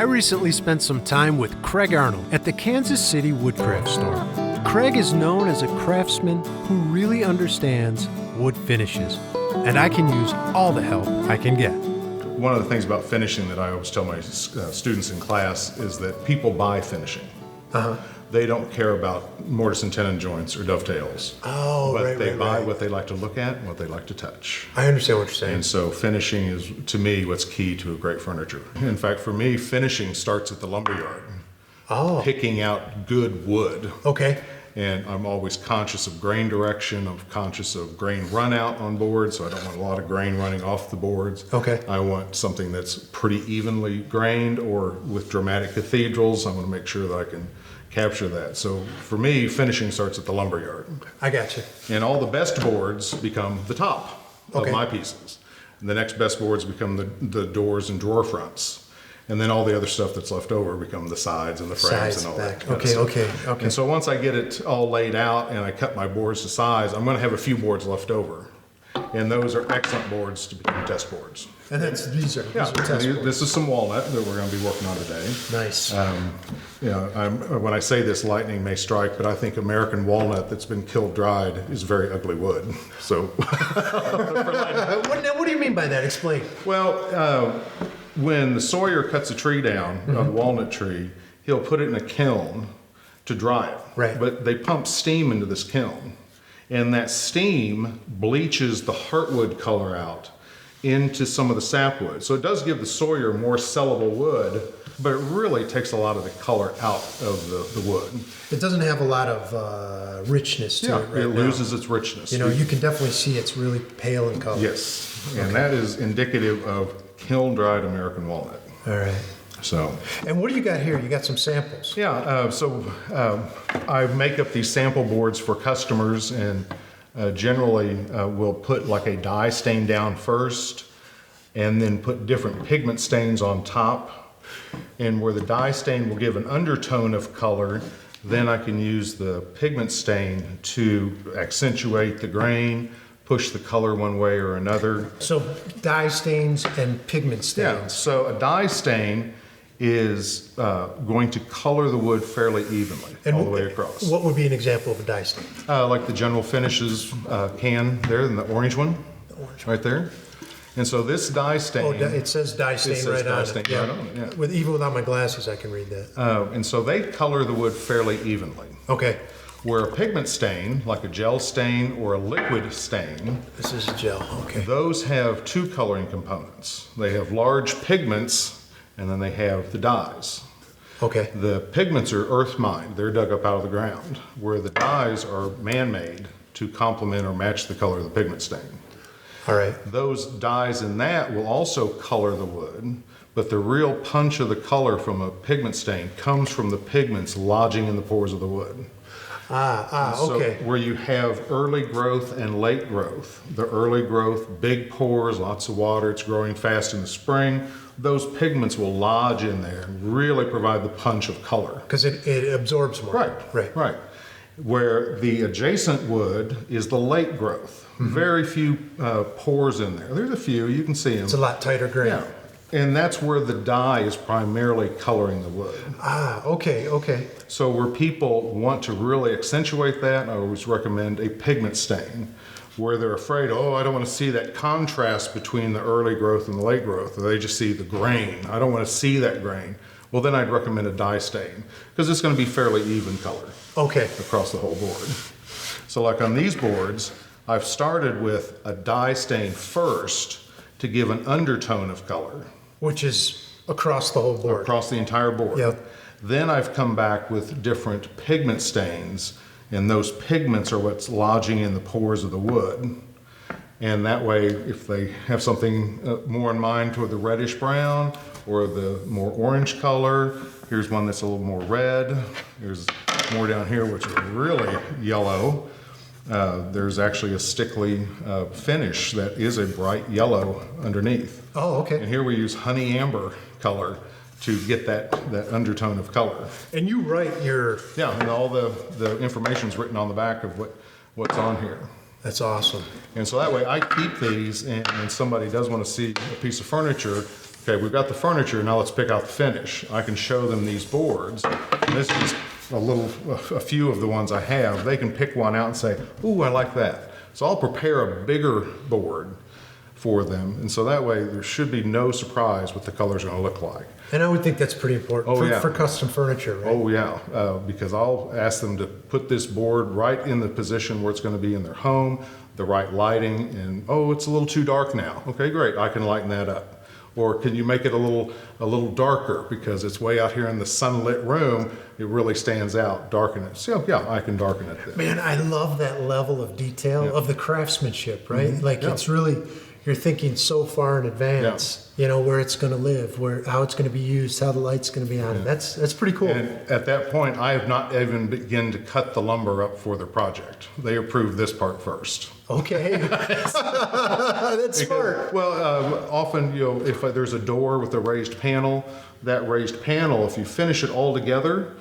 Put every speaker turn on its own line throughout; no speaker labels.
recently spent some time with Craig Arnold at the Kansas City Woodcraft store. Craig is known as a craftsman who really understands wood finishes, and I can use all the help I can get.
One of the things about finishing that I always tell my students in class is that people buy finishing. They don't care about mortise and tenon joints or dovetails. But they buy what they like to look at and what they like to touch.
I understand what you're saying.
And so finishing is, to me, what's key to a great furniture. In fact, for me, finishing starts at the lumberyard. Picking out good wood.
Okay.
And I'm always conscious of grain direction. I'm conscious of grain run out on boards, so I don't want a lot of grain running off the boards.
Okay.
I want something that's pretty evenly grained, or with dramatic cathedrals, I want to make sure that I can capture that. So for me, finishing starts at the lumberyard.
I got you.
And all the best boards become the top of my pieces. And the next best boards become the doors and drawer fronts. And then all the other stuff that's left over become the sides and the frames and all that.
Okay.
And so once I get it all laid out and I cut my boards to size, I'm going to have a few boards left over. And those are excellent boards to become test boards.
And these are test boards.
This is some walnut that we're going to be working on today.
Nice.
When I say this, lightning may strike, but I think American walnut that's been killed dried is very ugly wood. So,
What do you mean by that? Explain.
Well, when the sawyer cuts a tree down, a walnut tree, he'll put it in a kiln to dry it.
Right.
But they pump steam into this kiln, and that steam bleaches the heartwood color out into some of the sapwood. So it does give the sawyer more sellable wood, but it really takes a lot of the color out of the wood.
It doesn't have a lot of richness to it right
it
now.
loses its richness.
You know, you can definitely see it's really pale in color.
Yes, and that is indicative of kiln-dried American walnut.
All right.
So.
And what do you got here? You got some samples.
Yeah, I make up these sample boards for customers, and generally we'll put like a dye stain down first and then put different pigment stains on top. And where the dye stain will give an undertone of color, then I can use the pigment stain to accentuate the grain, push the color one way or another.
So dye stains and pigment stains.
Yeah, so a dye stain is going to color the wood fairly evenly all the way across.
What would be an example of a dye stain?
Like the General Finishes can there, in the orange one, right there. And so this dye stain.
It says dye stain right on it. Yeah. Even without my glasses, I can read that.
And so they color the wood fairly evenly.
Okay.
Where a pigment stain, like a gel stain or a liquid stain.
This is a gel, okay.
Those have two coloring components. They have large pigments, and then they have the dyes.
Okay.
The pigments are earth mined. They're dug up out of the ground, where the dyes are man-made to complement or match the color of the pigment stain.
All right.
Those dyes in that will also color the wood, but the real punch of the color from a pigment stain comes from the pigments lodging in the pores of the wood.
Okay.
So where you have early growth and late growth, the early growth, big pores, lots of water, it's growing fast in the spring, those pigments will lodge in there and really provide the punch of color.
Because it absorbs more.
Right. Where the adjacent wood is the late growth. Very few pores in there. There's a few, you can see them.
It's a lot tighter grain.
Yeah. And that's where the dye is primarily coloring the wood.
Okay.
So where people want to really accentuate that, I always recommend a pigment stain. Where they're afraid, I don't want to see that contrast between the early growth and the late growth. Or they just see the grain. I don't want to see that grain. Well, then I'd recommend a dye stain, because it's going to be fairly even color across the whole board. So like on these boards, I've started with a dye stain first to give an undertone of color.
Which is across the whole board.
Across the entire board.
Yep.
Then I've come back with different pigment stains, and those pigments are what's lodging in the pores of the wood. And that way, if they have something more in mind toward the reddish brown or the more orange color, here's one that's a little more red. There's more down here, which is really yellow. There's actually a stickly finish that is a bright yellow underneath.
Oh, okay.
And here we use honey amber color to get that undertone of color.
And you write your...
Yeah, and all the information's written on the back of what's on here.
That's awesome.
And so that way I keep these, and when somebody does want to see a piece of furniture, Okay, we've got the furniture, now let's pick out the finish. I can show them these boards. This is a few of the ones I have. They can pick one out and say, ooh, I like that. So I'll prepare a bigger board for them, and so that way there should be no surprise what the color's gonna look like.
And I would think that's pretty important for custom furniture, right?
Oh yeah, because I'll ask them to put this board right in the position where it's gonna be in their home, the right lighting, and oh, it's a little too dark now. Okay, great, I can lighten that up. Or can you make it a little darker because it's way out here in the sunlit room, it really stands out, darken it. So yeah, I can darken it then.
Man, I love that level of detail of the craftsmanship, right? It's really, you're thinking so far in advance, where it's going to live, how it's going to be used, how the light's going to be on it. That's pretty cool.
And at that point, I have not even begun to cut the lumber up for their project. They approve this part first.
Okay, that's smart.
Well, often, if there's a door with a raised panel, that raised panel, if you finish it all together,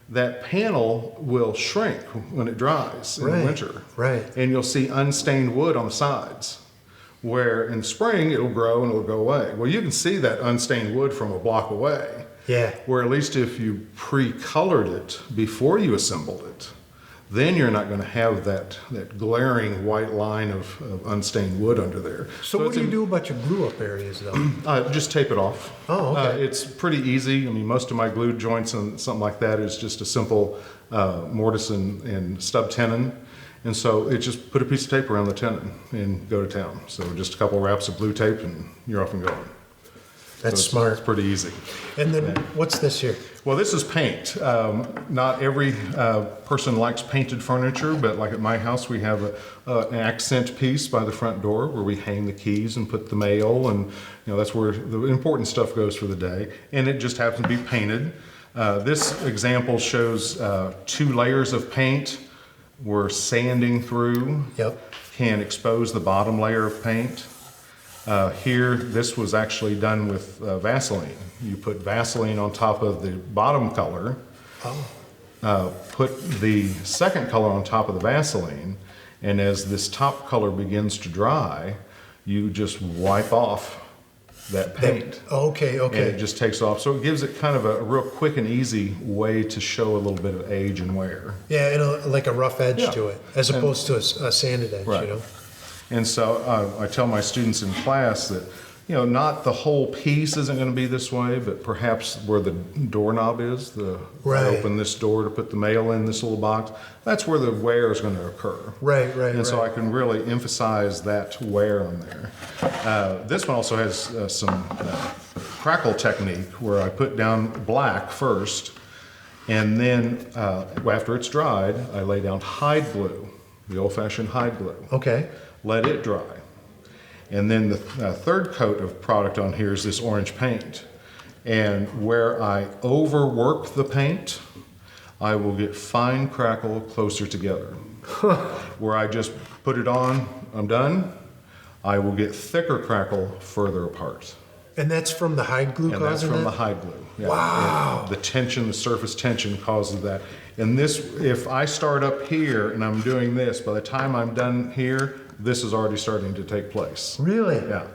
that panel will shrink when it dries in the winter.
Right.
And you'll see unstained wood on the sides, where in spring it'll grow and it'll go away. Well, you can see that unstained wood from a block away.
Yeah.
Where at least if you pre-colored it before you assembled it, then you're not going to have that glaring white line of unstained wood under there.
So what do you do about your glue up areas though?
Just tape it off.
Oh, okay.
It's pretty easy. I mean, most of my glue joints and something like that is just a simple mortise and stub tenon. And so it just put a piece of tape around the tenon and go to town. So just a couple wraps of blue tape and you're off and going.
That's smart.
It's pretty easy.
And then what's this here?
Well, this is paint. Not every person likes painted furniture, but like at my house, we have an accent piece by the front door where we hang the keys and put the mail, and that's where the important stuff goes for the day. And it just happens to be painted. This example shows 2 layers of paint. We're sanding through.
Yep.
Can expose the bottom layer of paint. Here, this was actually done with Vaseline. You put Vaseline on top of the bottom color, put the second color on top of the Vaseline, and as this top color begins to dry, you just wipe off that paint.
Okay.
And it just takes off. So it gives it kind of a real quick and easy way to show a little bit of age and wear.
Yeah, and like a rough edge to it, as opposed to a sanded edge,
Right. And so I tell my students in class that, not the whole piece isn't going to be this way, but perhaps where the doorknob is, I open this door to put the mail in this little box, that's where the wear is going to occur.
Right.
And so I can really emphasize that wear on there. This one also has some crackle technique where I put down black first, and then after it's dried, I lay down hide glue, the old-fashioned hide glue.
Okay.
Let it dry. And then the third coat of product on here is this orange paint. And where I overwork the paint, I will get fine crackle closer together. Where I just put it on, I'm done, I will get thicker crackle further apart.
And that's from the hide glue causing that?
And that's from the hide glue. Yeah.
Wow.
And the tension, the surface tension causes that. And this, if I start up here and I'm doing this, by the time I'm done here, this is already starting to take place.
Really?
Yeah.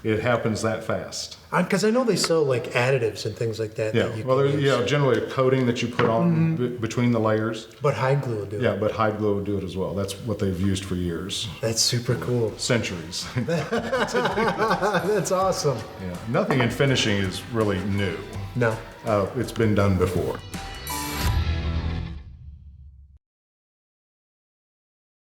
It happens that fast.
Because I know they sell like additives and things like that.
Yeah.
That you
Well,
can use.
generally a coating that you put on between the layers.
But hide glue will do it.
Yeah, but hide glue will do it as well. That's what they've used for years.
That's super cool.
Centuries.
That's awesome.
Yeah. Nothing in finishing is really new.
No.
It's been done before.